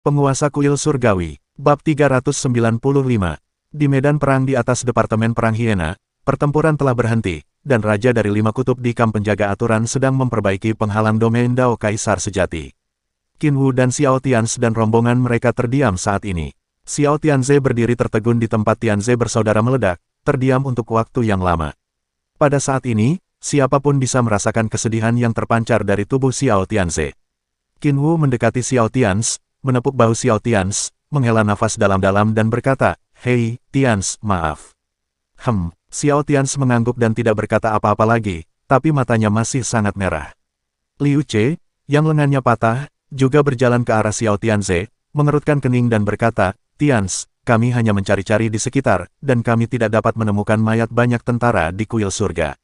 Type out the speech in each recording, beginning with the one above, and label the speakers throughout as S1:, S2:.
S1: Penguasa Kuil Surgawi, Bab 395. Di medan perang di atas Departemen Perang Hiena, pertempuran telah berhenti, dan Raja dari 5 Kutub di Kamp Penjaga Aturan sedang memperbaiki penghalang domain Dao Kaisar Sejati. Qin Wu dan Xiao Tianze dan rombongan mereka terdiam saat ini. Xiao Tianze berdiri tertegun di tempat Tianze bersaudara meledak, terdiam untuk waktu yang lama. Pada saat ini, siapapun bisa merasakan kesedihan yang terpancar dari tubuh Xiao Tianze. Qin Wu mendekati Xiao Tianze, menepuk bahu Xiao Tianze, menghela nafas dalam-dalam dan berkata, "Hei, Tianze, maaf." Xiao Tianze mengangguk dan tidak berkata apa-apa lagi, tapi matanya masih sangat merah. Liu Ce, yang lengannya patah, juga berjalan ke arah Xiao Tianze, mengerutkan kening dan berkata, "Tianze, kami hanya mencari-cari di sekitar, dan kami tidak dapat menemukan mayat banyak tentara di kuil surga.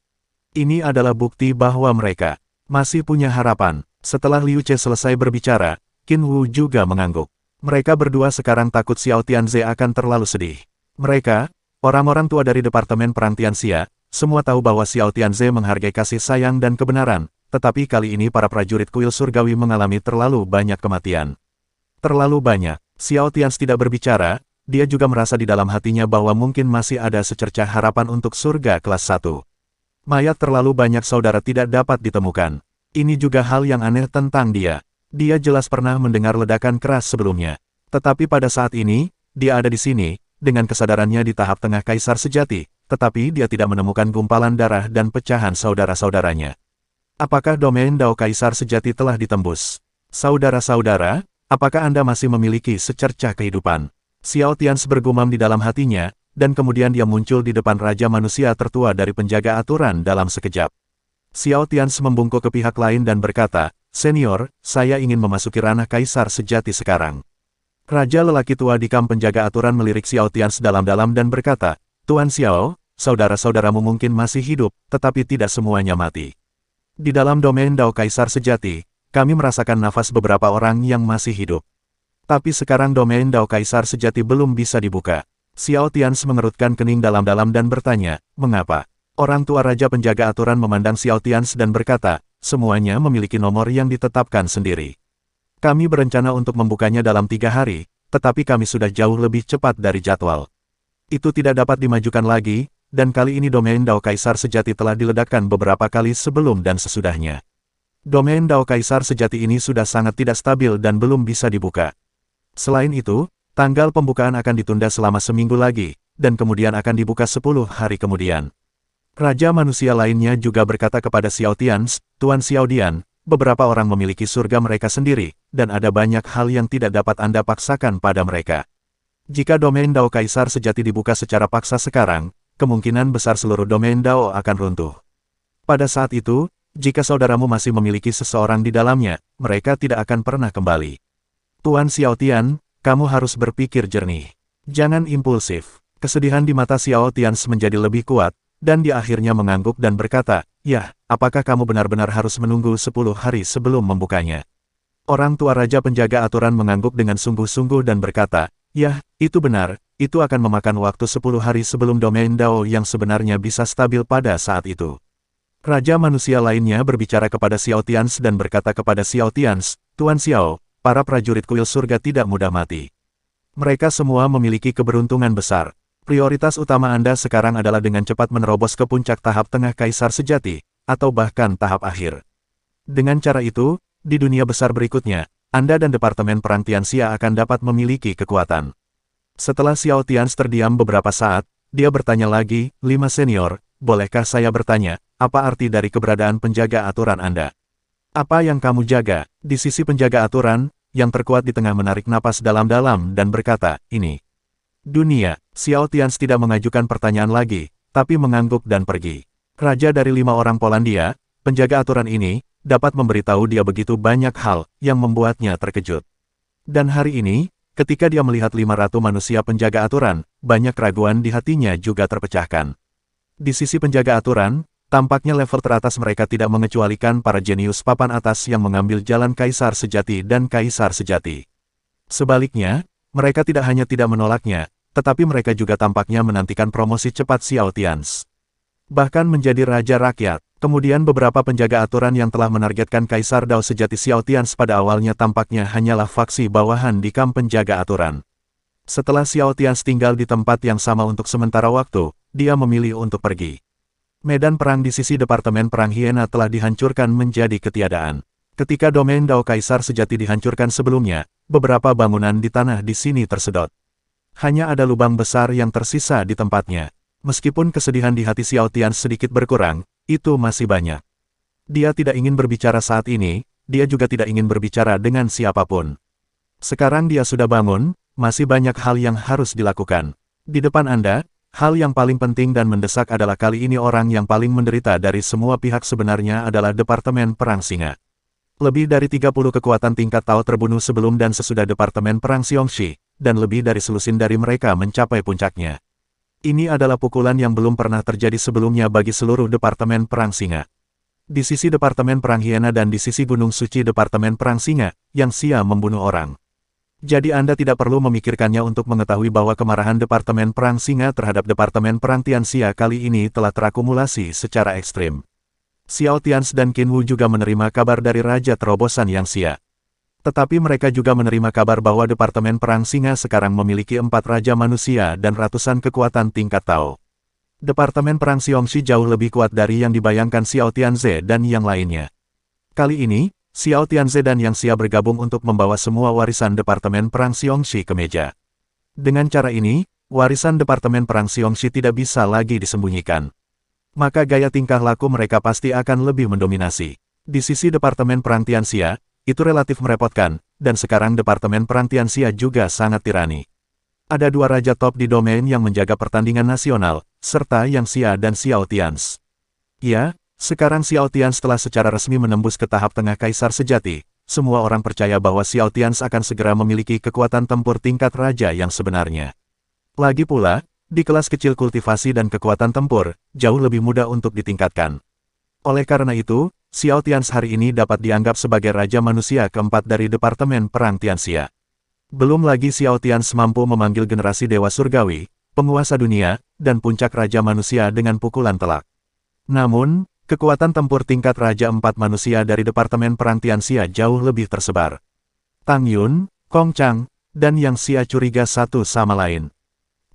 S1: Ini adalah bukti bahwa mereka masih punya harapan." Setelah Liu Ce selesai berbicara, Qin Wu juga mengangguk. Mereka berdua sekarang takut Xiao Tianze akan terlalu sedih. Mereka, orang-orang tua dari Departemen Perang Tianxia, semua tahu bahwa Xiao Tianze menghargai kasih sayang dan kebenaran, tetapi kali ini para prajurit kuil surgawi mengalami terlalu banyak kematian. Terlalu banyak. Xiao Tianze tidak berbicara, dia juga merasa di dalam hatinya bahwa mungkin masih ada secercah harapan untuk surga kelas 1. Mayat terlalu banyak saudara tidak dapat ditemukan. Ini juga hal yang aneh tentang dia. Dia jelas pernah mendengar ledakan keras sebelumnya. Tetapi pada saat ini, dia ada di sini, dengan kesadarannya di tahap tengah Kaisar Sejati, tetapi dia tidak menemukan gumpalan darah dan pecahan saudara-saudaranya. Apakah domain Dao Kaisar Sejati telah ditembus? Saudara-saudara, apakah Anda masih memiliki secercah kehidupan? Xiao Tianze bergumam di dalam hatinya, dan kemudian dia muncul di depan Raja Manusia tertua dari penjaga aturan dalam sekejap. Xiao Tianze membungkuk ke pihak lain dan berkata, "Senior, saya ingin memasuki ranah Kaisar Sejati sekarang." Raja lelaki tua di Kamp Penjaga Aturan melirik Xiao Tianze dalam-dalam dan berkata, "Tuan Xiao, saudara-saudaramu mungkin masih hidup, tetapi tidak semuanya mati. Di dalam domain Dao Kaisar Sejati, kami merasakan nafas beberapa orang yang masih hidup. Tapi sekarang domain Dao Kaisar Sejati belum bisa dibuka." Xiao Tianze mengerutkan kening dalam-dalam dan bertanya, "Mengapa?" Orang tua Raja Penjaga Aturan memandang Xiao Tianze dan berkata, "Semuanya memiliki nomor yang ditetapkan sendiri. Kami berencana untuk membukanya dalam 3 hari, tetapi kami sudah jauh lebih cepat dari jadwal. Itu tidak dapat dimajukan lagi, dan kali ini domain Dao Kaisar Sejati telah diledakkan beberapa kali sebelum dan sesudahnya. Domain Dao Kaisar Sejati ini sudah sangat tidak stabil dan belum bisa dibuka. Selain itu, tanggal pembukaan akan ditunda selama seminggu lagi, dan kemudian akan dibuka 10 hari kemudian." Raja manusia lainnya juga berkata kepada Xiao Tianze, "Tuan Xiao Dian, beberapa orang memiliki surga mereka sendiri, dan ada banyak hal yang tidak dapat Anda paksakan pada mereka. Jika domain Dao Kaisar Sejati dibuka secara paksa sekarang, kemungkinan besar seluruh domain Dao akan runtuh. Pada saat itu, jika saudaramu masih memiliki seseorang di dalamnya, mereka tidak akan pernah kembali. Tuan Xiao Tian, kamu harus berpikir jernih. Jangan impulsif." Kesedihan di mata Xiao Tianze menjadi lebih kuat, dan dia akhirnya mengangguk dan berkata, "Yah, apakah kamu benar-benar harus menunggu 10 hari sebelum membukanya?" Orang tua Raja Penjaga Aturan mengangguk dengan sungguh-sungguh dan berkata, "Yah, itu benar, itu akan memakan waktu 10 hari sebelum domain Dao yang sebenarnya bisa stabil pada saat itu." Raja manusia lainnya berbicara kepada Xiao Tianze dan berkata kepada Xiao Tianze, "Tuan Xiao, para prajurit kuil surga tidak mudah mati. Mereka semua memiliki keberuntungan besar. Prioritas utama Anda sekarang adalah dengan cepat menerobos ke puncak tahap tengah Kaisar Sejati, atau bahkan tahap akhir. Dengan cara itu, di dunia besar berikutnya, Anda dan Departemen Perang Tianxia akan dapat memiliki kekuatan." Setelah Xiao Tianze terdiam beberapa saat, dia bertanya lagi, "5 senior, bolehkah saya bertanya, apa arti dari keberadaan penjaga aturan Anda? Apa yang kamu jaga?" Di sisi penjaga aturan, yang terkuat di tengah menarik napas dalam-dalam dan berkata, "Ini dunia." Xiao Tianze tidak mengajukan pertanyaan lagi, tapi mengangguk dan pergi. Raja dari 5 orang Polandia, penjaga aturan ini, dapat memberitahu dia begitu banyak hal, yang membuatnya terkejut. Dan hari ini, ketika dia melihat 5 ratu manusia penjaga aturan, banyak keraguan di hatinya juga terpecahkan. Di sisi penjaga aturan, tampaknya level teratas mereka tidak mengecualikan para jenius papan atas yang mengambil jalan Kaisar Sejati dan Kaisar Sejati. Sebaliknya, mereka tidak hanya tidak menolaknya, tetapi mereka juga tampaknya menantikan promosi cepat Xiao Tianze. Bahkan menjadi Raja Rakyat. Kemudian beberapa penjaga aturan yang telah menargetkan Kaisar Dao sejati Xiao Tians pada awalnya tampaknya hanyalah faksi bawahan di kamp penjaga aturan. Setelah Xiao Tians tinggal di tempat yang sama untuk sementara waktu, dia memilih untuk pergi. Medan perang di sisi Departemen Perang Hiena telah dihancurkan menjadi ketiadaan. Ketika domain Dao Kaisar sejati dihancurkan sebelumnya, beberapa bangunan di tanah di sini tersedot. Hanya ada lubang besar yang tersisa di tempatnya. Meskipun kesedihan di hati Xiao Tians sedikit berkurang, itu masih banyak. Dia tidak ingin berbicara saat ini, dia juga tidak ingin berbicara dengan siapapun. Sekarang dia sudah bangun, masih banyak hal yang harus dilakukan. Di depan Anda, hal yang paling penting dan mendesak adalah kali ini orang yang paling menderita dari semua pihak sebenarnya adalah Departemen Perang Singa. Lebih dari 30 kekuatan tingkat Tao terbunuh sebelum dan sesudah Departemen Perang Xiongxi, dan lebih dari selusin dari mereka mencapai puncaknya. Ini adalah pukulan yang belum pernah terjadi sebelumnya bagi seluruh Departemen Perang Singa. Di sisi Departemen Perang Hiena dan di sisi Gunung Suci Departemen Perang Singa, yang Xia membunuh orang. Jadi Anda tidak perlu memikirkannya untuk mengetahui bahwa kemarahan Departemen Perang Singa terhadap Departemen Perang Tianxia kali ini telah terakumulasi secara ekstrim. Xiao Tians dan Qin Wu juga menerima kabar dari Raja Terobosan Yang Xia. Tetapi mereka juga menerima kabar bahwa Departemen Perang Singa sekarang memiliki 4 Raja Manusia dan ratusan kekuatan tingkat Tao. Departemen Perang Xiongxi jauh lebih kuat dari yang dibayangkan Xiao Tianze dan yang lainnya. Kali ini, Xiao Tianze dan Yang Xia bergabung untuk membawa semua warisan Departemen Perang Xiongxi ke meja. Dengan cara ini, warisan Departemen Perang Xiongxi tidak bisa lagi disembunyikan. Maka gaya tingkah laku mereka pasti akan lebih mendominasi. Di sisi Departemen Perang Tianxia, itu relatif merepotkan, dan sekarang Departemen Perang Tianxia juga sangat tirani. Ada 2 raja top di domain yang menjaga pertandingan nasional, serta Yang Xia dan Xiao Tians. Ya, sekarang Xiao Tians telah secara resmi menembus ke tahap tengah Kaisar sejati. Semua orang percaya bahwa Xiao Tians akan segera memiliki kekuatan tempur tingkat raja yang sebenarnya. Lagi pula, di kelas kecil kultivasi dan kekuatan tempur, jauh lebih mudah untuk ditingkatkan. Oleh karena itu, Xiao Tians hari ini dapat dianggap sebagai Raja Manusia keempat dari Departemen Perang Tianxia. Belum lagi Xiao Tians mampu memanggil generasi Dewa Surgawi, penguasa dunia, dan puncak Raja Manusia dengan pukulan telak. Namun, kekuatan tempur tingkat Raja 4 Manusia dari Departemen Perang Tianxia jauh lebih tersebar. Tang Yun, Kong Chang, dan Yang Xia curiga satu sama lain.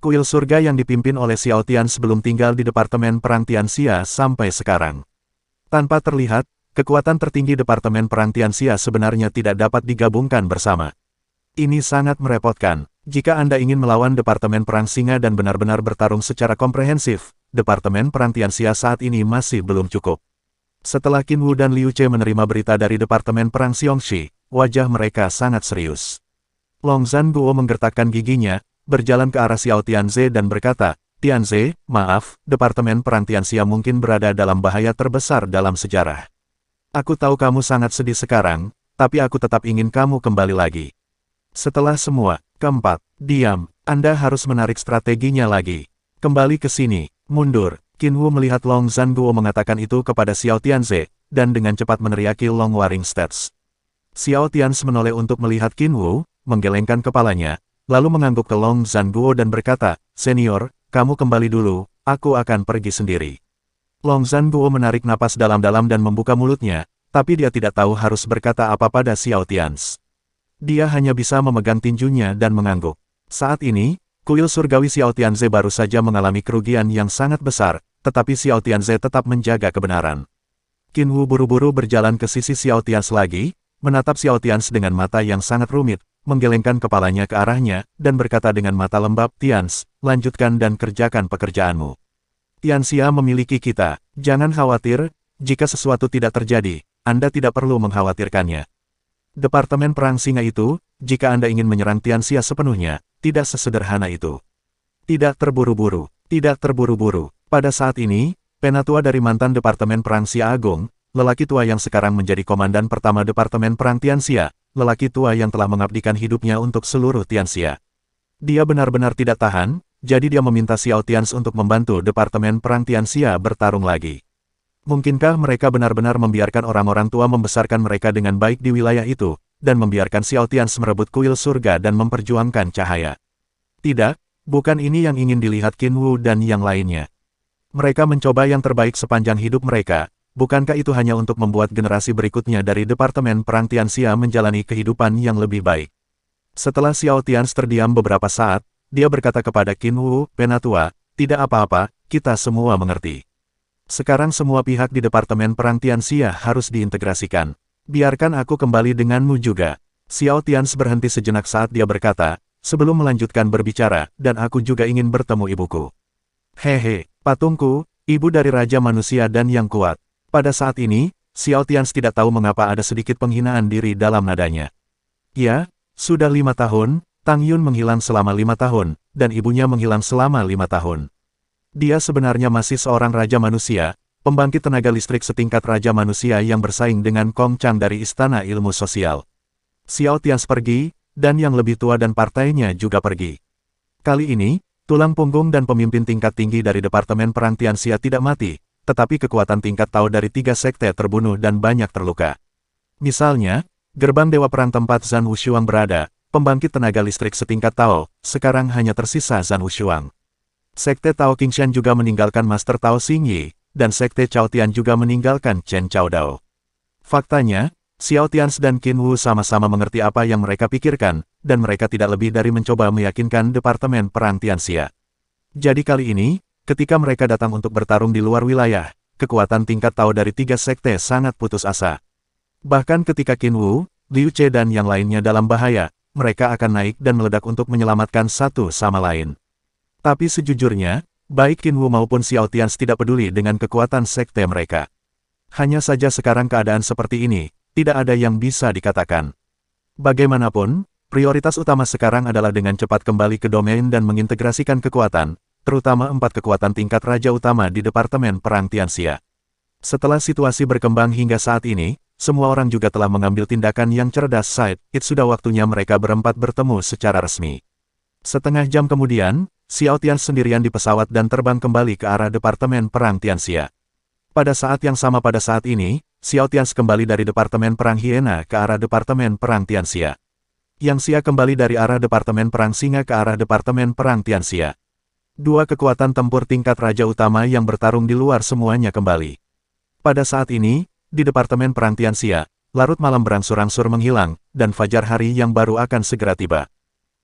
S1: Kuil surga yang dipimpin oleh Xiao Tians belum tinggal di Departemen Perang Tianxia sampai sekarang. Tanpa terlihat, kekuatan tertinggi Departemen Perang Tianxia sebenarnya tidak dapat digabungkan bersama. Ini sangat merepotkan. Jika Anda ingin melawan Departemen Perang Singa dan benar-benar bertarung secara komprehensif, Departemen Perang Tianxia saat ini masih belum cukup. Setelah Qin Wu dan Liu Ce menerima berita dari Departemen Perang Xiongxi, wajah mereka sangat serius. Long Zhanguo menggertakkan giginya, berjalan ke arah Xiao Tianze dan berkata, Tianze, maaf, Departemen Perang Tianxia mungkin berada dalam bahaya terbesar dalam sejarah. Aku tahu kamu sangat sedih sekarang, tapi aku tetap ingin kamu kembali lagi. Setelah semua, keempat, diam, Anda harus menarik strateginya lagi. Kembali ke sini, mundur. Qin Wu melihat Long Zhanguo mengatakan itu kepada Xiao Tianze, dan dengan cepat meneriaki Long Waring Stats. Xiao Tianze menoleh untuk melihat Qin Wu, menggelengkan kepalanya, lalu mengangguk ke Long Zhanguo dan berkata, Senior, kamu kembali dulu, aku akan pergi sendiri. Long Zhanguo menarik napas dalam-dalam dan membuka mulutnya, tapi dia tidak tahu harus berkata apa pada Xiao Tianze. Dia hanya bisa memegang tinjunya dan mengangguk. Saat ini, kuil surgawi Xiao Tianze baru saja mengalami kerugian yang sangat besar, tetapi Xiao Tianze tetap menjaga kebenaran. Qin Wu buru-buru berjalan ke sisi Xiao Tianze lagi, menatap Xiao Tianze dengan mata yang sangat rumit, menggelengkan kepalanya ke arahnya, dan berkata dengan mata lembab, Tianze, lanjutkan dan kerjakan pekerjaanmu. Tianxia memiliki kita, jangan khawatir, jika sesuatu tidak terjadi, Anda tidak perlu mengkhawatirkannya. Departemen Perang Singa itu, jika Anda ingin menyerang Tianxia sepenuhnya, tidak sesederhana itu. Tidak terburu-buru, tidak terburu-buru. Pada saat ini, penatua dari mantan Departemen Perang Xia Agung, lelaki tua yang sekarang menjadi komandan pertama Departemen Perang Tianxia, lelaki tua yang telah mengabdikan hidupnya untuk seluruh Tianxia. Dia benar-benar tidak tahan, jadi dia meminta Xiao Tianze untuk membantu Departemen Perang Tianxia bertarung lagi. Mungkinkah mereka benar-benar membiarkan orang-orang tua membesarkan mereka dengan baik di wilayah itu, dan membiarkan Xiao Tianze merebut kuil surga dan memperjuangkan cahaya? Tidak, bukan ini yang ingin dilihat Qin Wu dan yang lainnya. Mereka mencoba yang terbaik sepanjang hidup mereka, bukankah itu hanya untuk membuat generasi berikutnya dari Departemen Perang Tianxia menjalani kehidupan yang lebih baik? Setelah Xiao Tians terdiam beberapa saat, dia berkata kepada Qin Wu, "Penatua, tidak apa-apa, kita semua mengerti. Sekarang semua pihak di Departemen Perang Tianxia harus diintegrasikan. Biarkan aku kembali denganmu juga." Xiao Tians berhenti sejenak saat dia berkata, "Sebelum melanjutkan berbicara, dan aku juga ingin bertemu ibuku." "Hehe, patungku, ibu dari Raja Manusia dan yang kuat." Pada saat ini, Xiao Tians tidak tahu mengapa ada sedikit penghinaan diri dalam nadanya. Ya, sudah 5 tahun, Tang Yun menghilang selama 5 tahun, dan ibunya menghilang selama 5 tahun. Dia sebenarnya masih seorang Raja Manusia, pembangkit tenaga listrik setingkat Raja Manusia yang bersaing dengan Kong Chang dari Istana Ilmu Sosial. Xiao Tians pergi, dan yang lebih tua dan partainya juga pergi. Kali ini, tulang punggung dan pemimpin tingkat tinggi dari Departemen Perang Tianxia tidak mati, tetapi kekuatan tingkat Tao dari 3 sekte terbunuh dan banyak terluka. Misalnya, gerbang Dewa Perang tempat Zhan Wushuang berada, pembangkit tenaga listrik setingkat Tao, sekarang hanya tersisa Zhan Wushuang. Sekte Tao Qingshan juga meninggalkan Master Tao Xingyi, dan Sekte Chao Tian juga meninggalkan Chen Chao Dao. Faktanya, Xiao Tians dan Qin Wu sama-sama mengerti apa yang mereka pikirkan, dan mereka tidak lebih dari mencoba meyakinkan Departemen Perang Tianxia. Jadi kali ini, ketika mereka datang untuk bertarung di luar wilayah, kekuatan tingkat Tao dari 3 sekte sangat putus asa. Bahkan ketika Qin Wu, Liu Che dan yang lainnya dalam bahaya, mereka akan naik dan meledak untuk menyelamatkan satu sama lain. Tapi sejujurnya, baik Qin Wu maupun Xiao Tians tidak peduli dengan kekuatan sekte mereka. Hanya saja sekarang keadaan seperti ini, tidak ada yang bisa dikatakan. Bagaimanapun, prioritas utama sekarang adalah dengan cepat kembali ke domain dan mengintegrasikan kekuatan, terutama 4 kekuatan tingkat Raja Utama di Departemen Perang Tianxia. Setelah situasi berkembang hingga saat ini, semua orang juga telah mengambil tindakan yang cerdas. Sudah waktunya mereka berempat bertemu secara resmi. Setengah jam kemudian, Xiao Tians sendirian di pesawat dan terbang kembali ke arah Departemen Perang Tianxia. Pada saat yang sama pada saat ini, Xiao Tians kembali dari Departemen Perang Hyena ke arah Departemen Perang Tianxia. Yang Xia kembali dari arah Departemen Perang Singa ke arah Departemen Perang Tianxia. 2 kekuatan tempur tingkat Raja Utama yang bertarung di luar semuanya kembali. Pada saat ini, di Departemen Perang Tianxia, larut malam berangsur-angsur menghilang, dan fajar hari yang baru akan segera tiba.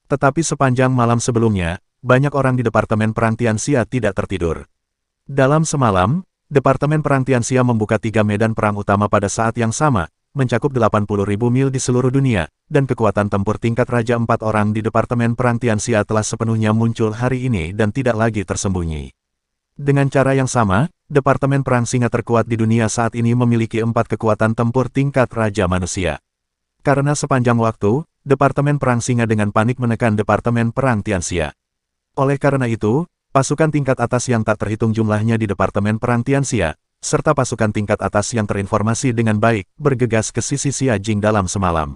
S1: Tetapi sepanjang malam sebelumnya, banyak orang di Departemen Perang Tianxia tidak tertidur. Dalam semalam, Departemen Perang Tianxia membuka 3 medan perang utama pada saat yang sama, mencakup 80.000 mil di seluruh dunia, dan kekuatan tempur tingkat Raja 4 orang di Departemen Perang Tianxia telah sepenuhnya muncul hari ini dan tidak lagi tersembunyi. Dengan cara yang sama, Departemen Perang Singa terkuat di dunia saat ini memiliki 4 kekuatan tempur tingkat Raja Manusia. Karena sepanjang waktu, Departemen Perang Singa dengan panik menekan Departemen Perang Tianxia. Oleh karena itu, pasukan tingkat atas yang tak terhitung jumlahnya di Departemen Perang Tianxia, serta pasukan tingkat atas yang terinformasi dengan baik, bergegas ke sisi Xia Jing dalam semalam.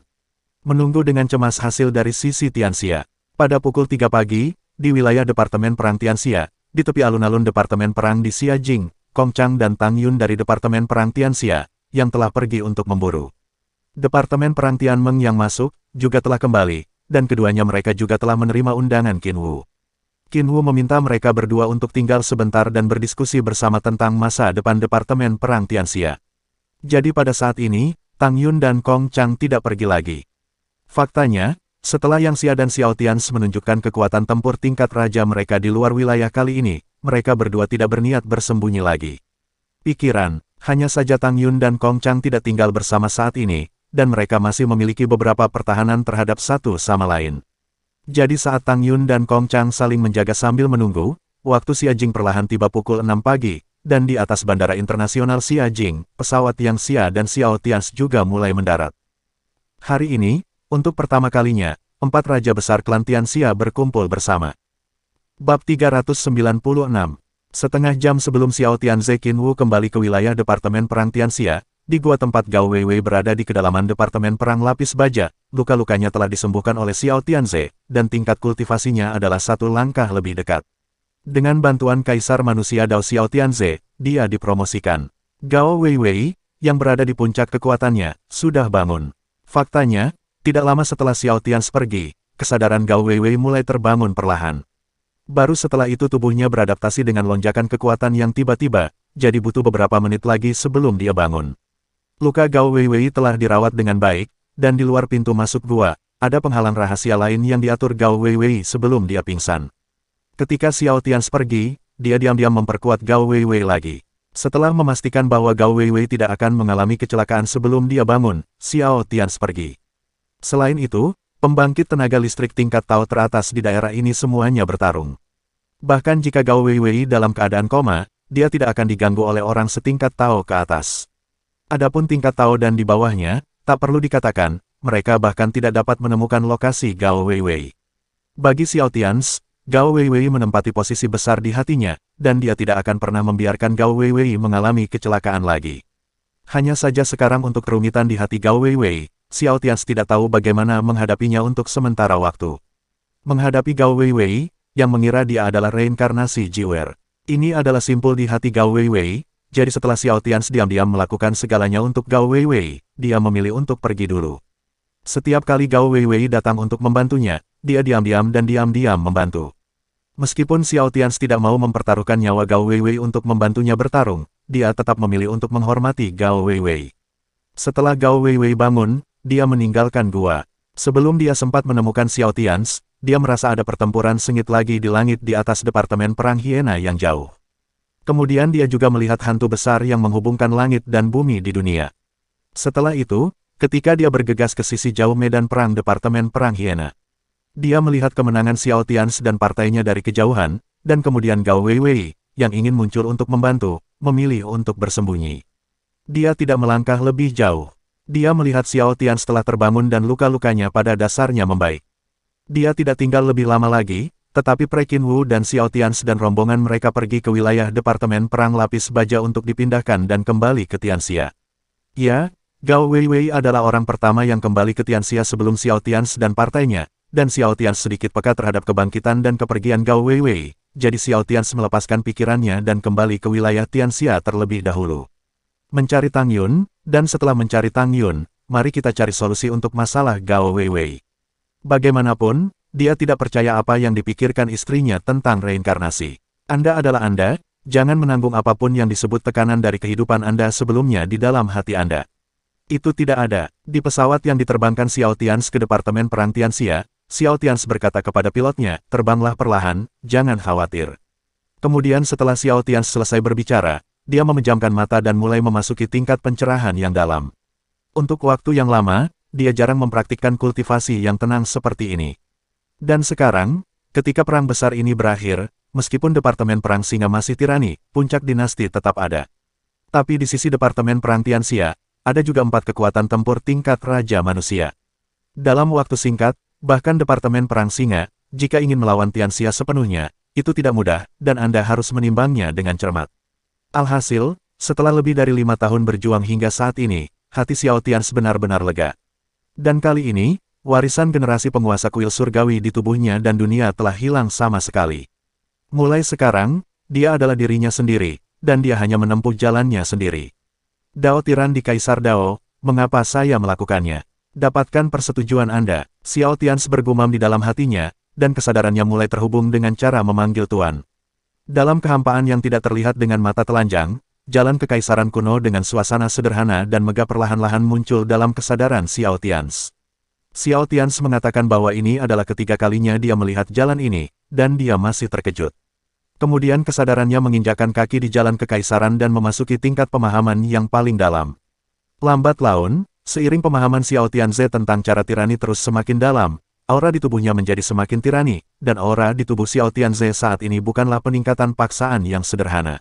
S1: Menunggu dengan cemas hasil dari sisi Tianxia. Pada pukul 3 pagi, di wilayah Departemen Perang Tianxia, di tepi alun-alun Departemen Perang di Xia Jing, Kong Chang dan Tang Yun dari Departemen Perang Tianxia, yang telah pergi untuk memburu. Departemen Perang Tianmeng yang masuk, juga telah kembali, dan keduanya mereka juga telah menerima undangan Qin Wu. Qin Wu meminta mereka berdua untuk tinggal sebentar dan berdiskusi bersama tentang masa depan Departemen Perang Tianxia. Jadi pada saat ini, Tang Yun dan Kong Chang tidak pergi lagi. Faktanya, setelah Yang Xia dan Xiao Tians menunjukkan kekuatan tempur tingkat raja mereka di luar wilayah kali ini, mereka berdua tidak berniat bersembunyi lagi. Pikiran, hanya saja Tang Yun dan Kong Chang tidak tinggal bersama saat ini, dan mereka masih memiliki beberapa pertahanan terhadap satu sama lain. Jadi saat Tang Yun dan Kong Chang saling menjaga sambil menunggu, waktu Xia Jing perlahan tiba pukul 6 pagi, dan di atas Bandara Internasional Xia Jing, pesawat Yang Xia dan Xiao Tians juga mulai mendarat. Hari ini, untuk pertama kalinya, 4 raja besar klan Tianxia berkumpul bersama. Bab 396. Setengah jam sebelum Xiao Tianze Qin Wu kembali ke wilayah Departemen Perang Tianxia, di gua tempat Gao Weiwei berada di kedalaman Departemen Perang Lapis Baja, luka-lukanya telah disembuhkan oleh Xiao Tianze, dan tingkat kultivasinya adalah 1 langkah lebih dekat. Dengan bantuan Kaisar Manusia Dao Xiao Tianze, dia dipromosikan. Gao Weiwei, yang berada di puncak kekuatannya, sudah bangun. Faktanya, tidak lama setelah Xiao Tianze pergi, kesadaran Gao Weiwei mulai terbangun perlahan. Baru setelah itu tubuhnya beradaptasi dengan lonjakan kekuatan yang tiba-tiba, jadi butuh beberapa menit lagi sebelum dia bangun. Luka Gao Weiwei telah dirawat dengan baik, dan di luar pintu masuk gua, ada penghalang rahasia lain yang diatur Gao Weiwei sebelum dia pingsan. Ketika Xiao Tians pergi, dia diam-diam memperkuat Gao Weiwei lagi. Setelah memastikan bahwa Gao Weiwei tidak akan mengalami kecelakaan sebelum dia bangun, Xiao Tians pergi. Selain itu, pembangkit tenaga listrik tingkat Tao teratas di daerah ini semuanya bertarung. Bahkan jika Gao Weiwei dalam keadaan koma, dia tidak akan diganggu oleh orang setingkat Tao ke atas. Adapun tingkat Tao dan di bawahnya, tak perlu dikatakan, mereka bahkan tidak dapat menemukan lokasi Gao Weiwei. Bagi Xiao Tians, Gao Weiwei menempati posisi besar di hatinya, dan dia tidak akan pernah membiarkan Gao Weiwei mengalami kecelakaan lagi. Hanya saja sekarang untuk kerumitan di hati Gao Weiwei, Xiao Tians tidak tahu bagaimana menghadapinya untuk sementara waktu. Menghadapi Gao Weiwei, yang mengira dia adalah reinkarnasi Jiwer. Ini adalah simpul di hati Gao Weiwei, jadi setelah Xiao Tians diam-diam melakukan segalanya untuk Gao Weiwei, dia memilih untuk pergi dulu. Setiap kali Gao Weiwei datang untuk membantunya, dia diam-diam dan diam-diam membantu. Meskipun Xiao Tians tidak mau mempertaruhkan nyawa Gao Weiwei untuk membantunya bertarung, dia tetap memilih untuk menghormati Gao Weiwei. Setelah Gao Weiwei bangun, dia meninggalkan gua. Sebelum dia sempat menemukan Xiao Tians, dia merasa ada pertempuran sengit lagi di langit di atas departemen perang hiena yang jauh. Kemudian dia juga melihat hantu besar yang menghubungkan langit dan bumi di dunia. Setelah itu, ketika dia bergegas ke sisi jauh medan perang departemen perang hiena, dia melihat kemenangan Xiao Tians dan partainya dari kejauhan, dan kemudian Gao Weiwei, yang ingin muncul untuk membantu, memilih untuk bersembunyi. Dia tidak melangkah lebih jauh. Dia melihat Xiao Tians telah terbangun dan luka-lukanya pada dasarnya membaik. Dia tidak tinggal lebih lama lagi, tetapi Prekin Wu dan Xiao Tians dan rombongan mereka pergi ke wilayah Departemen Perang Lapis Baja untuk dipindahkan dan kembali ke Tianxia. Ya, Gao Weiwei adalah orang pertama yang kembali ke Tianxia sebelum Xiao Tians dan partainya, dan Xiao Tians sedikit peka terhadap kebangkitan dan kepergian Gao Weiwei, jadi Xiao Tians melepaskan pikirannya dan kembali ke wilayah Tianxia terlebih dahulu. Mencari Tang Yun, dan setelah mencari Tang Yun, mari kita cari solusi untuk masalah Gao Weiwei. Bagaimanapun, dia tidak percaya apa yang dipikirkan istrinya tentang reinkarnasi. Anda adalah Anda, jangan menanggung apapun yang disebut tekanan dari kehidupan Anda sebelumnya di dalam hati Anda. Itu tidak ada. Di pesawat yang diterbangkan Xiao Tians ke Departemen Perang Tianxia, Xiao Tians berkata kepada pilotnya, terbanglah perlahan, jangan khawatir. Kemudian setelah Xiao Tians selesai berbicara, dia memejamkan mata dan mulai memasuki tingkat pencerahan yang dalam. Untuk waktu yang lama, dia jarang mempraktikkan kultivasi yang tenang seperti ini. Dan sekarang, ketika perang besar ini berakhir, meskipun Departemen Perang Singa masih tirani, puncak dinasti tetap ada. Tapi di sisi Departemen Perang Tianxia, ada juga 4 kekuatan tempur tingkat Raja Manusia. Dalam waktu singkat, bahkan Departemen Perang Singa, jika ingin melawan Tianxia sepenuhnya, itu tidak mudah, dan Anda harus menimbangnya dengan cermat. Alhasil, setelah lebih dari 5 tahun berjuang hingga saat ini, hati Xiao Tians benar-benar lega. Dan kali ini, warisan generasi penguasa kuil surgawi di tubuhnya dan dunia telah hilang sama sekali. Mulai sekarang, dia adalah dirinya sendiri, dan dia hanya menempuh jalannya sendiri. Dao Tiran di Kaisar Dao, mengapa saya melakukannya? Dapatkan persetujuan Anda, Xiao Tians bergumam di dalam hatinya, dan kesadarannya mulai terhubung dengan cara memanggil Tuan. Dalam kehampaan yang tidak terlihat dengan mata telanjang, jalan kekaisaran kuno dengan suasana sederhana dan megah perlahan-lahan muncul dalam kesadaran Xiao Tians. Xiao Tians mengatakan bahwa ini adalah ketiga kalinya dia melihat jalan ini, dan dia masih terkejut. Kemudian kesadarannya menginjakkan kaki di jalan kekaisaran dan memasuki tingkat pemahaman yang paling dalam. Lambat laun, seiring pemahaman Xiao Tianze tentang cara tirani terus semakin dalam, aura di tubuhnya menjadi semakin tirani, dan aura di tubuh Xiao Tianze saat ini bukanlah peningkatan paksaan yang sederhana.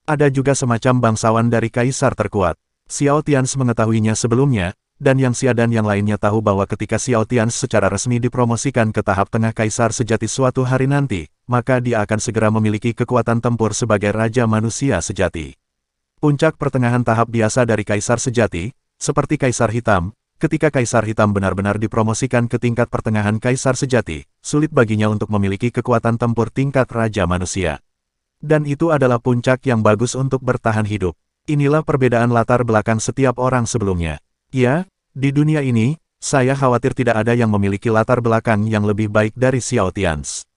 S1: Ada juga semacam bangsawan dari kaisar terkuat. Xiao Tians mengetahuinya sebelumnya, dan Yang Xia dan yang lainnya tahu bahwa ketika Xiao Tians secara resmi dipromosikan ke tahap tengah kaisar sejati suatu hari nanti, maka dia akan segera memiliki kekuatan tempur sebagai Raja Manusia Sejati. Puncak pertengahan tahap biasa dari kaisar sejati, seperti Kaisar Hitam, ketika Kaisar Hitam benar-benar dipromosikan ke tingkat pertengahan kaisar sejati, sulit baginya untuk memiliki kekuatan tempur tingkat Raja Manusia. Dan itu adalah puncak yang bagus untuk bertahan hidup. Inilah perbedaan latar belakang setiap orang sebelumnya. Ya, di dunia ini, saya khawatir tidak ada yang memiliki latar belakang yang lebih baik dari Xiao Tians.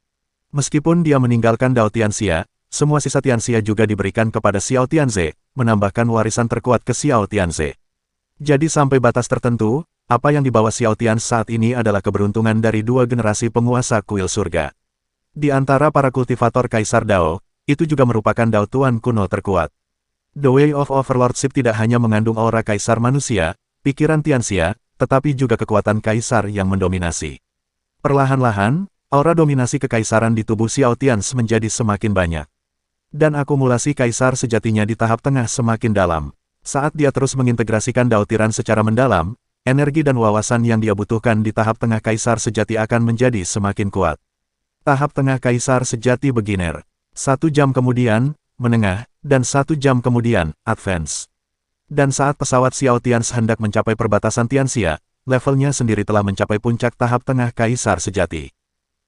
S1: Meskipun dia meninggalkan Dao Tianxia, semua sisa Tianxia juga diberikan kepada Xiao Tianze, menambahkan warisan terkuat ke Xiao Tianze. Jadi sampai batas tertentu, apa yang dibawa Xiao Tianze saat ini adalah keberuntungan dari dua generasi penguasa kuil surga. Di antara para kultivator Kaisar Dao, itu juga merupakan Dao Tuan kuno terkuat. The Way of Overlordship tidak hanya mengandung aura Kaisar manusia, pikiran Tianxia, tetapi juga kekuatan Kaisar yang mendominasi. Perlahan-lahan, aura dominasi kekaisaran di tubuh Xiao Tianze menjadi semakin banyak. Dan akumulasi Kaisar sejatinya di tahap tengah semakin dalam. Saat dia terus mengintegrasikan Dao Tiran secara mendalam, energi dan wawasan yang dia butuhkan di tahap tengah Kaisar sejati akan menjadi semakin kuat. Tahap tengah Kaisar sejati beginner. 1 jam kemudian, menengah, dan 1 jam kemudian, advance. Dan saat pesawat Xiao Tianze hendak mencapai perbatasan Tianxia, levelnya sendiri telah mencapai puncak tahap tengah Kaisar sejati.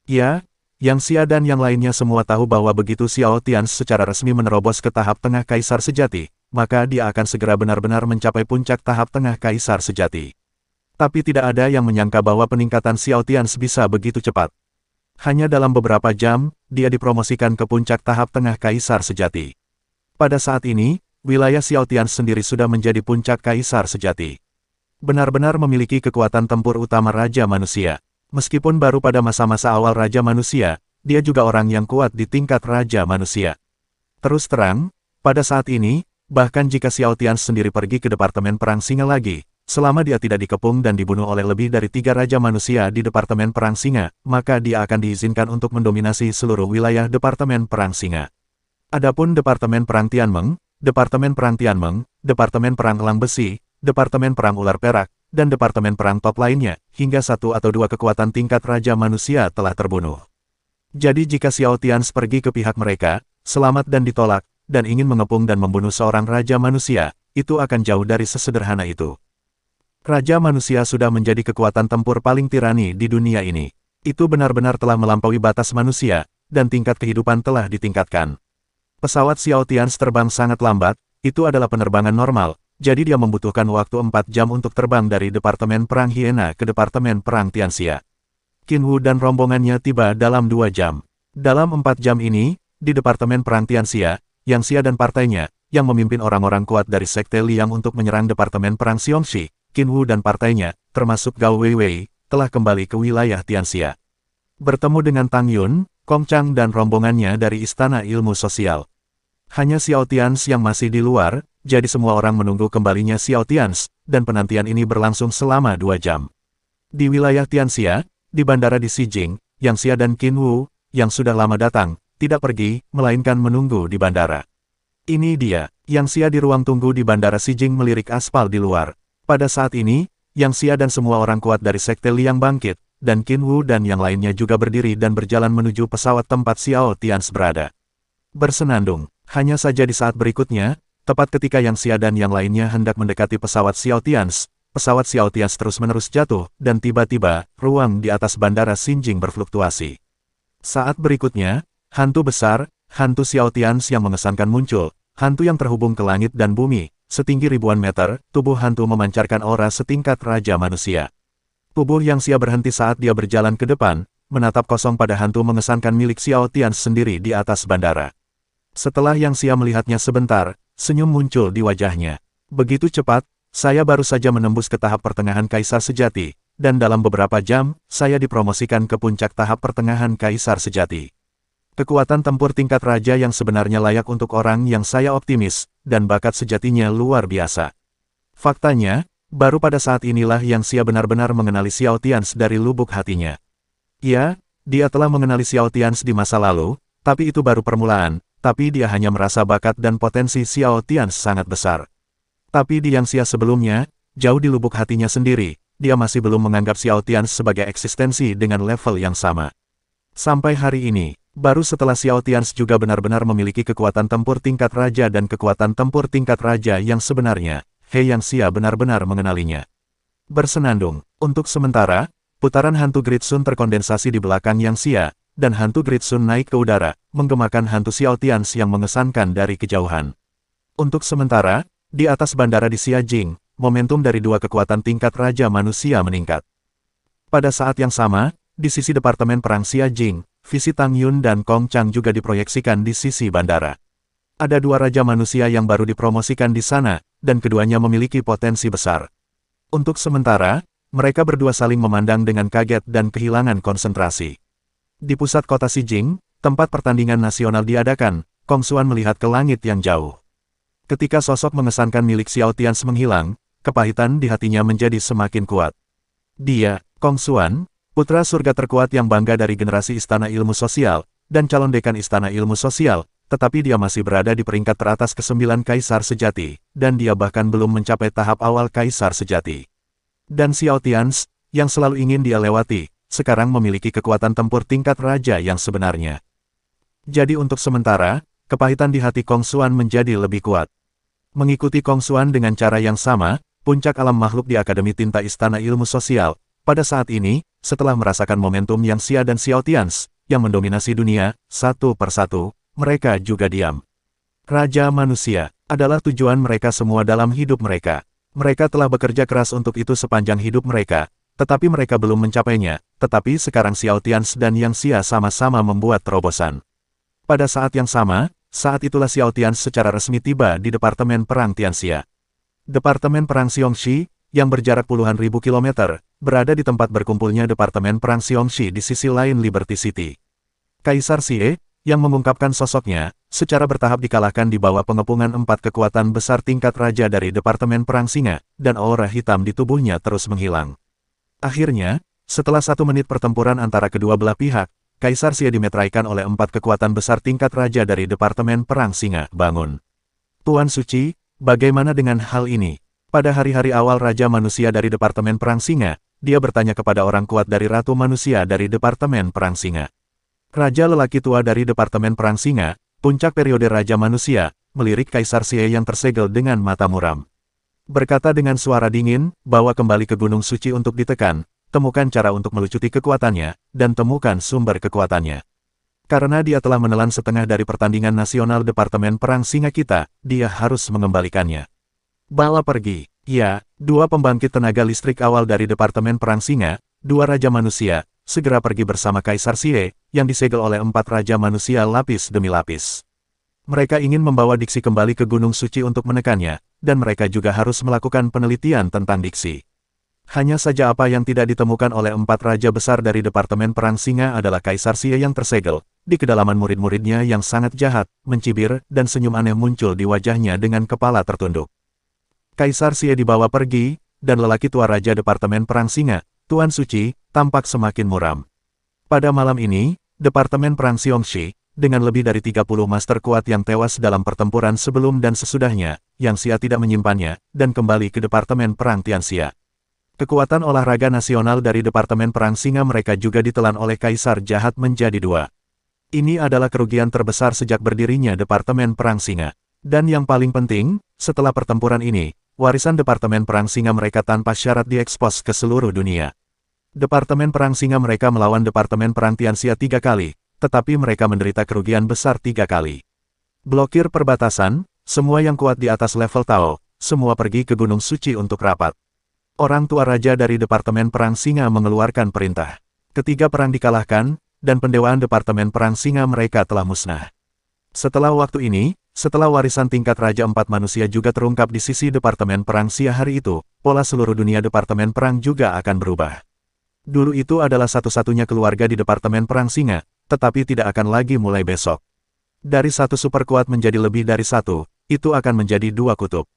S1: Ya, Yang Xia dan yang lainnya semua tahu bahwa begitu Xiao Tianze secara resmi menerobos ke tahap tengah Kaisar sejati, maka dia akan segera benar-benar mencapai puncak tahap tengah Kaisar sejati. Tapi tidak ada yang menyangka bahwa peningkatan Xiao Tianze bisa begitu cepat. Hanya dalam beberapa jam, dia dipromosikan ke puncak tahap tengah Kaisar sejati. Pada saat ini, wilayah Xiao Tianze sendiri sudah menjadi puncak Kaisar sejati. Benar-benar memiliki kekuatan tempur utama Raja Manusia. Meskipun baru pada masa-masa awal Raja Manusia, dia juga orang yang kuat di tingkat Raja Manusia. Terus terang, pada saat ini, bahkan jika Xiao Tianze sendiri pergi ke Departemen Perang Singa lagi, selama dia tidak dikepung dan dibunuh oleh lebih dari 3 Raja Manusia di Departemen Perang Singa, maka dia akan diizinkan untuk mendominasi seluruh wilayah Departemen Perang Singa. Adapun Departemen Perang Tianmeng, Departemen Perang Tianmeng, Departemen Perang Elang Besi, Departemen Perang Ular Perak, dan Departemen Perang top lainnya, hingga 1 atau 2 kekuatan tingkat Raja Manusia telah terbunuh. Jadi jika Xiao Tianze pergi ke pihak mereka, selamat dan ditolak, dan ingin mengepung dan membunuh seorang Raja Manusia, itu akan jauh dari sesederhana itu. Raja Manusia sudah menjadi kekuatan tempur paling tirani di dunia ini. Itu benar-benar telah melampaui batas manusia, dan tingkat kehidupan telah ditingkatkan. Pesawat Xiao Tianze terbang sangat lambat, itu adalah penerbangan normal, jadi dia membutuhkan waktu 4 jam untuk terbang dari Departemen Perang Hiena ke Departemen Perang Tianxia. Qin Wu dan rombongannya tiba dalam 2 jam. Dalam 4 jam ini, di Departemen Perang Tianxia, Yang Xia dan partainya, yang memimpin orang-orang kuat dari Sekte Liang untuk menyerang Departemen Perang Xiongxi, Qin Wu dan partainya, termasuk Gao Weiwei, telah kembali ke wilayah Tianxia. Bertemu dengan Tang Yun, Kong Chang dan rombongannya dari Istana Ilmu Sosial. Hanya Xiao Tianze yang masih di luar, jadi semua orang menunggu kembalinya Xiao Tianze, dan penantian ini berlangsung selama 2 jam. Di wilayah Tianxia, di bandara di Xijing, Yang Xia dan Qin Wu, yang sudah lama datang, tidak pergi, melainkan menunggu di bandara. Ini dia, Yang Xia di ruang tunggu di bandara Xijing melirik aspal di luar. Pada saat ini, Yang Xia dan semua orang kuat dari Sekte Liang bangkit, dan Qin Wu dan yang lainnya juga berdiri dan berjalan menuju pesawat tempat Xiao Tianze berada. Bersenandung, hanya saja di saat berikutnya, tepat ketika Yang Xia dan yang lainnya hendak mendekati pesawat Xiao Tianze, pesawat Xiao Tianze terus-menerus jatuh, dan tiba-tiba, ruang di atas bandara Xijing berfluktuasi. Saat berikutnya, hantu besar, hantu Xiao Tianze yang mengesankan muncul, hantu yang terhubung ke langit dan bumi, setinggi ribuan meter, tubuh hantu memancarkan aura setingkat Raja Manusia. Tubuh Yang Xia berhenti saat dia berjalan ke depan, menatap kosong pada hantu mengesankan milik Xiao Tianze sendiri di atas bandara. Setelah Yang Xia melihatnya sebentar, senyum muncul di wajahnya. Begitu cepat, saya baru saja menembus ke tahap pertengahan Kaisar Sejati, dan dalam beberapa jam, saya dipromosikan ke puncak tahap pertengahan Kaisar Sejati. Kekuatan tempur tingkat raja yang sebenarnya layak untuk orang yang saya optimis, dan bakat sejatinya luar biasa. Faktanya, baru pada saat inilah Yang Xia benar-benar mengenali Xiao Tianze dari lubuk hatinya. Ya, dia telah mengenali Xiao Tianze di masa lalu, tapi itu baru permulaan. Tapi dia hanya merasa bakat dan potensi Xiao Tianze sangat besar. Tapi di Yang Xia sebelumnya, jauh di lubuk hatinya sendiri, dia masih belum menganggap Xiao Tianze sebagai eksistensi dengan level yang sama. Sampai hari ini, baru setelah Xiao Tianze juga benar-benar memiliki kekuatan tempur tingkat raja dan kekuatan tempur tingkat raja yang sebenarnya, Yang Xia benar-benar mengenalinya. Bersenandung, untuk sementara, putaran hantu Great Sun terkondensasi di belakang Yang Xia, dan hantu Great Sun naik ke udara, menggemakan hantu Xiao Tianze yang mengesankan dari kejauhan. Untuk sementara, di atas bandara di Xijing, momentum dari 2 kekuatan tingkat Raja Manusia meningkat. Pada saat yang sama, di sisi Departemen Perang Xijing, visi Tang Yun dan Kong Chang juga diproyeksikan di sisi bandara. Ada dua raja manusia yang baru dipromosikan di sana, dan keduanya memiliki potensi besar. Untuk sementara, mereka berdua saling memandang dengan kaget dan kehilangan konsentrasi. Di pusat kota Xijing, tempat pertandingan nasional diadakan, Kong Xuan melihat ke langit yang jauh. Ketika sosok mengesankan milik Xiao Tianzi menghilang, kepahitan di hatinya menjadi semakin kuat. Dia, Kong Xuan, putra surga terkuat yang bangga dari generasi Istana Ilmu Sosial, dan calon dekan Istana Ilmu Sosial, tetapi dia masih berada di peringkat teratas ke-9 Kaisar Sejati, dan dia bahkan belum mencapai tahap awal Kaisar Sejati. Dan Xiao Tianzi, yang selalu ingin dia lewati, sekarang memiliki kekuatan tempur tingkat raja yang sebenarnya. Jadi untuk sementara, kepahitan di hati Kong Xuan menjadi lebih kuat. Mengikuti Kong Xuan dengan cara yang sama, puncak alam makhluk di Akademi Tinta Istana Ilmu Sosial, pada saat ini, setelah merasakan momentum Yang Xia dan Xiao Tianzi, yang mendominasi dunia, satu persatu, mereka juga diam. Raja manusia adalah tujuan mereka semua dalam hidup mereka. Mereka telah bekerja keras untuk itu sepanjang hidup mereka, tetapi mereka belum mencapainya, tetapi sekarang Xiao Tianzi dan Yang Xia sama-sama membuat terobosan. Pada saat yang sama, saat itulah Xiao Tianzi secara resmi tiba di Departemen Perang Tianxia. Departemen Perang Xiongxi, yang berjarak puluhan ribu kilometer, berada di tempat berkumpulnya Departemen Perang Xiongxi di sisi lain Liberty City. Kaisar Xie, yang mengungkapkan sosoknya, secara bertahap dikalahkan di bawah pengepungan 4 kekuatan besar tingkat raja dari Departemen Perang Singa, dan aura hitam di tubuhnya terus menghilang. Akhirnya, setelah 1 menit pertempuran antara kedua belah pihak, Kaisar Xie dimeteraikan oleh 4 kekuatan besar tingkat raja dari Departemen Perang Singa. Bangun. Tuan Suci, bagaimana dengan hal ini? Pada hari-hari awal Raja Manusia dari Departemen Perang Singa, dia bertanya kepada orang kuat dari Ratu Manusia dari Departemen Perang Singa. Raja lelaki tua dari Departemen Perang Singa, puncak periode Raja Manusia, melirik Kaisar Xie yang tersegel dengan mata muram. Berkata dengan suara dingin, bawa kembali ke Gunung Suci untuk ditekan, temukan cara untuk melucuti kekuatannya, dan temukan sumber kekuatannya. Karena dia telah menelan setengah dari pertandingan nasional Departemen Perang Singa kita, dia harus mengembalikannya. Bawa pergi. Ya, 2 pembangkit tenaga listrik awal dari Departemen Perang Singa, 2 Raja Manusia, segera pergi bersama Kaisar Xie, yang disegel oleh 4 Raja Manusia lapis demi lapis. Mereka ingin membawa Diksi kembali ke Gunung Suci untuk menekannya, dan mereka juga harus melakukan penelitian tentang Diksi. Hanya saja apa yang tidak ditemukan oleh 4 Raja besar dari Departemen Perang Singa adalah Kaisar Xie yang tersegel. Di kedalaman murid-muridnya yang sangat jahat, mencibir, dan senyum aneh muncul di wajahnya dengan kepala tertunduk. Kaisar Xie dibawa pergi, dan lelaki tua Raja Departemen Perang Singa, Tuan Suci, tampak semakin muram. Pada malam ini, Departemen Perang Xiongxi, dengan lebih dari 30 master kuat yang tewas dalam pertempuran sebelum dan sesudahnya, Yang Xia tidak menyimpannya, dan kembali ke Departemen Perang Tianxia. Kekuatan olahraga nasional dari Departemen Perang Singa mereka juga ditelan oleh Kaisar Jahat menjadi 2. Ini adalah kerugian terbesar sejak berdirinya Departemen Perang Singa. Dan yang paling penting, setelah pertempuran ini, warisan Departemen Perang Singa mereka tanpa syarat diekspos ke seluruh dunia. Departemen Perang Singa mereka melawan Departemen Perang Tianxia 3 kali, tetapi mereka menderita kerugian besar 3 kali. Blokir perbatasan, semua yang kuat di atas level Tao, semua pergi ke Gunung Suci untuk rapat. Orang tua raja dari Departemen Perang Singa mengeluarkan perintah. Ketiga perang dikalahkan, dan pendewaan Departemen Perang Singa mereka telah musnah. Setelah waktu ini, setelah warisan tingkat Raja 4 manusia juga terungkap di sisi Departemen Perang Xia hari itu, pola seluruh dunia Departemen Perang juga akan berubah. Dulu itu adalah satu-satunya keluarga di Departemen Perang Singa, tetapi tidak akan lagi mulai besok. Dari 1 super kuat menjadi lebih dari 1, itu akan menjadi 2 kutub.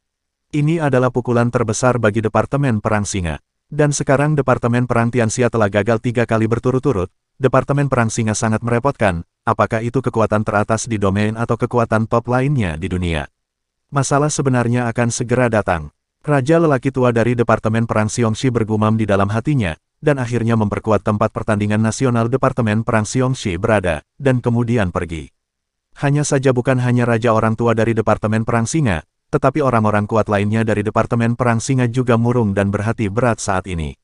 S1: Ini adalah pukulan terbesar bagi Departemen Perang Singa. Dan sekarang Departemen Perang Tianxia telah gagal 3 kali berturut-turut. Departemen Perang Singa sangat merepotkan, apakah itu kekuatan teratas di domain atau kekuatan top lainnya di dunia. Masalah sebenarnya akan segera datang. Raja lelaki tua dari Departemen Perang Xiongxi bergumam di dalam hatinya, dan akhirnya memperkuat tempat pertandingan nasional Departemen Perang Xiongxi berada, dan kemudian pergi. Hanya saja bukan hanya raja orang tua dari Departemen Perang Singa, tetapi orang-orang kuat lainnya dari Departemen Perang Singa juga murung dan berhati berat saat ini.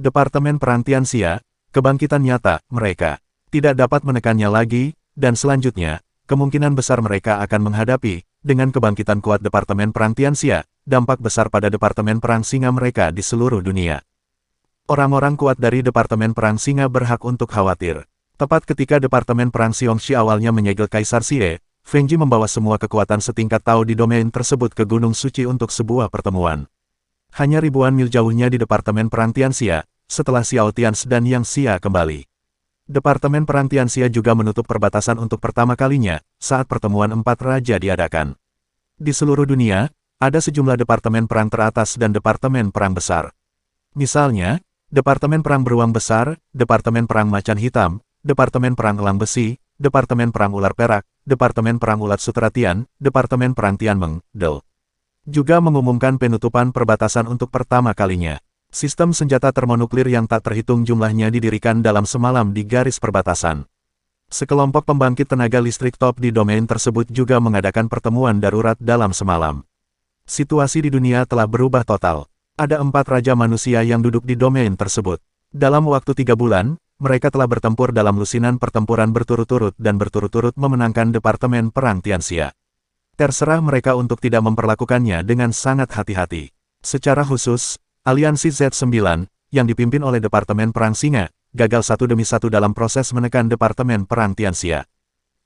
S1: Departemen Perang Tianxia, kebangkitan nyata, mereka tidak dapat menekannya lagi, dan selanjutnya, kemungkinan besar mereka akan menghadapi, dengan kebangkitan kuat Departemen Perang Tianxia, dampak besar pada Departemen Perang Singa mereka di seluruh dunia. Orang-orang kuat dari Departemen Perang Singa berhak untuk khawatir. Tepat ketika Departemen Perang Xiongxi awalnya menyegel Kaisar Xie, Feng Ji membawa semua kekuatan setingkat Tao di domain tersebut ke Gunung Suci untuk sebuah pertemuan. Hanya ribuan mil jauhnya di Departemen Perang Tianxia, setelah Xiao Tians dan Yang Xia kembali. Departemen Perang Tianxia juga menutup perbatasan untuk pertama kalinya, saat pertemuan empat raja diadakan. Di seluruh dunia, ada sejumlah departemen perang teratas dan departemen perang besar. Misalnya, Departemen Perang Beruang Besar, Departemen Perang Macan Hitam, Departemen Perang Elang Besi, Departemen Perang Ular Perak, Departemen Perang Ulat Sutratian, Departemen Perang Tianmeng, DEL. Juga mengumumkan penutupan perbatasan untuk pertama kalinya. Sistem senjata termonuklir yang tak terhitung jumlahnya didirikan dalam semalam di garis perbatasan. Sekelompok pembangkit tenaga listrik top di domain tersebut juga mengadakan pertemuan darurat dalam semalam. Situasi di dunia telah berubah total. Ada 4 raja manusia yang duduk di domain tersebut. Dalam waktu 3 bulan, mereka telah bertempur dalam lusinan pertempuran berturut-turut dan berturut-turut memenangkan Departemen Perang Tianxia. Terserah mereka untuk tidak memperlakukannya dengan sangat hati-hati. Secara khusus, aliansi Z9, yang dipimpin oleh Departemen Perang Singa, gagal satu demi satu dalam proses menekan Departemen Perang Tianxia.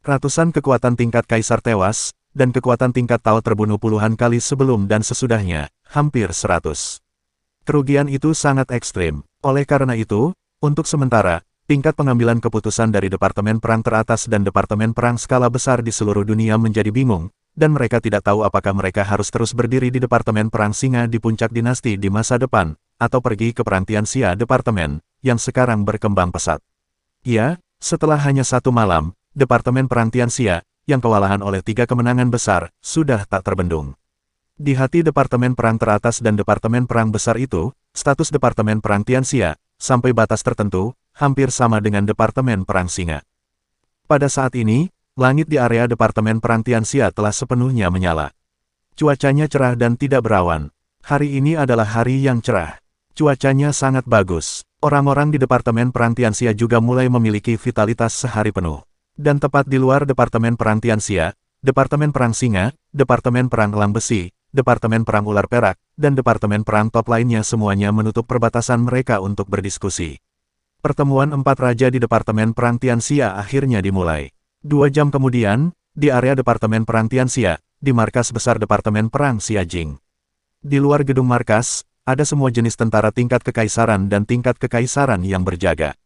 S1: Ratusan kekuatan tingkat Kaisar tewas, dan kekuatan tingkat Tao terbunuh puluhan kali sebelum dan sesudahnya, hampir 100. Kerugian itu sangat ekstrim. Oleh karena itu, untuk sementara, tingkat pengambilan keputusan dari Departemen Perang teratas dan Departemen Perang skala besar di seluruh dunia menjadi bingung, dan mereka tidak tahu apakah mereka harus terus berdiri di Departemen Perang Singa di puncak dinasti di masa depan, atau pergi ke Perang Tianxia Departemen, yang sekarang berkembang pesat. Ya, setelah hanya 1 malam, Departemen Perang Tianxia, yang kewalahan oleh 3 kemenangan besar, sudah tak terbendung. Di hati Departemen Perang teratas dan Departemen Perang besar itu, status Departemen Perang Tianxia, sampai batas tertentu, hampir sama dengan Departemen Perang Singa. Pada saat ini, langit di area Departemen Perang Tianxia telah sepenuhnya menyala. Cuacanya cerah dan tidak berawan. Hari ini adalah hari yang cerah. Cuacanya sangat bagus. Orang-orang di Departemen Perang Tianxia juga mulai memiliki vitalitas sehari penuh. Dan tepat di luar Departemen Perang Tianxia, Departemen Perang Singa, Departemen Perang Elang Besi, Departemen Perang Ular Perak, dan Departemen Perang top lainnya semuanya menutup perbatasan mereka untuk berdiskusi. Pertemuan 4 raja di Departemen Perang Tianxia akhirnya dimulai. 2 jam kemudian, di area Departemen Perang Tianxia, di markas besar Departemen Perang Xiajing. Di luar gedung markas, ada semua jenis tentara tingkat kekaisaran dan tingkat kekaisaran yang berjaga.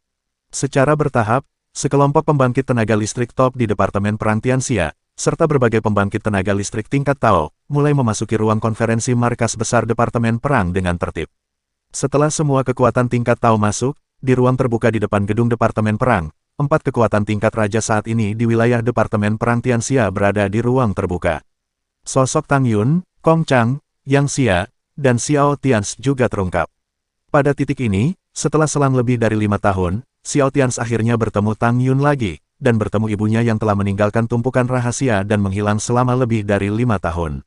S1: Secara bertahap, sekelompok pembangkit tenaga listrik top di Departemen Perang Tianxia, serta berbagai pembangkit tenaga listrik tingkat Tao, mulai memasuki ruang konferensi markas besar Departemen Perang dengan tertib. Setelah semua kekuatan tingkat Tao masuk, di ruang terbuka di depan gedung Departemen Perang, 4 kekuatan tingkat raja saat ini di wilayah Departemen Perang Tianxia berada di ruang terbuka. Sosok Tang Yun, Kong Chang, Yang Xia, dan Xiao Tians juga terungkap. Pada titik ini, setelah selang lebih dari 5 tahun, Xiao Tians akhirnya bertemu Tang Yun lagi, dan bertemu ibunya yang telah meninggalkan tumpukan rahasia dan menghilang selama lebih dari 5 tahun.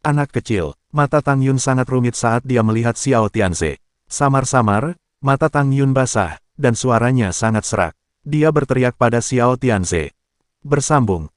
S1: Anak kecil, mata Tang Yun sangat rumit saat dia melihat Xiao Tianze. Samar-samar, mata Tang Yun basah, dan suaranya sangat serak. Dia berteriak pada Xiao Tianze. Bersambung,